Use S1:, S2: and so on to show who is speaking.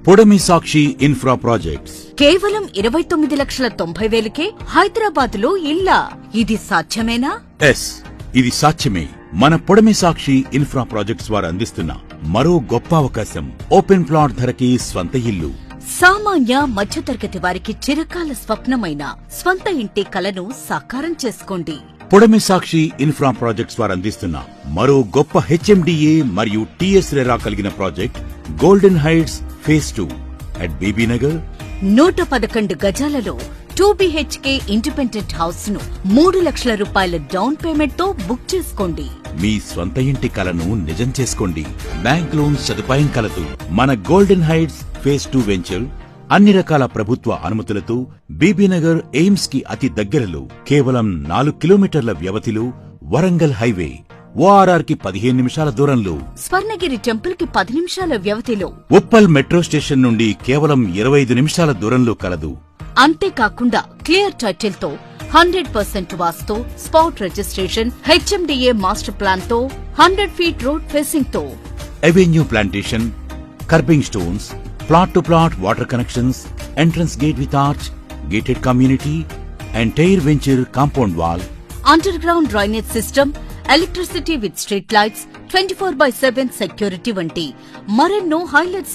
S1: పొడమి సాక్షి infra projects.
S2: కేవలం 29,90,000కే హైదరాబాద్ లో ఇల్లా? ఇది సాధ్యమేనా?
S1: ఎస్, ఇది సాధ్యమే. మన పొడమి సాక్షి ఇన్ఫ్రా ప్రాజెక్ట్స్ వారు అందిస్తున్న మరో గొప్ప అవకాశం. ఓపెన్ ప్లాట్ ధరకి స్వంత ఇల్లు.
S2: సామాన్య మధ్యతరగతి వారికి చిరకాల స్వప్నమైన స్వంత ఇంటి కలను సాకారం చేసుకోండి.
S1: పొడమి సాక్షి ఇన్ఫ్రా ప్రాజెక్ట్స్ వారు అందిస్తున్న మరో గొప్ప హెచ్ఎండిఏ మరియు టిఎస్ రెరా కలిగిన project golden heights phase 2 at Bibinagar.
S2: 111 గజాలలో 2BHK independent house ను 3 లక్షల రూపాయల డౌన్ పేమెంట్ తో బుక్ చేసుకోండి.
S1: మీ స్వంత ఇంటి కలను నిజం చేసుకోండి. బ్యాంక్ లోన్ సదుపాయం కలదు. మన గోల్డెన్ హైట్స్ ఫేజ్ 2 వెంచర్ అన్ని రకాల ప్రభుత్వ అనుమతులతో బీబీనగర్ ఎయిమ్స్ కి అతి దగ్గరలో కేవలం 4 కిలోమీటర్ల వ్యవధిలో, వరంగల్ హైవే ఓఆర్ఆర్ కి 15 నిమిషాల దూరంలో,
S2: స్వర్ణగిరి టెంపుల్ కి 10 నిమిషాల వ్యవధిలో,
S1: ఉప్పల్ మెట్రో స్టేషన్ నుండి కేవలం 25 నిమిషాల దూరంలో కలదు.
S2: అంతేకాకుండా క్లియర్ టైటిల్ తో 100% vastu, spot registration, HMDA master plan తో, 100 ఫీట్ రోడ్ ఫేసింగ్ తో,
S1: avenue plantation, curbing stones, plot to plot water connections, entrance gate with arch, gated community and tier venture compound wall,
S2: underground drainage system, electricity with street lights, 24/7 security వంటి మరెన్నో highlights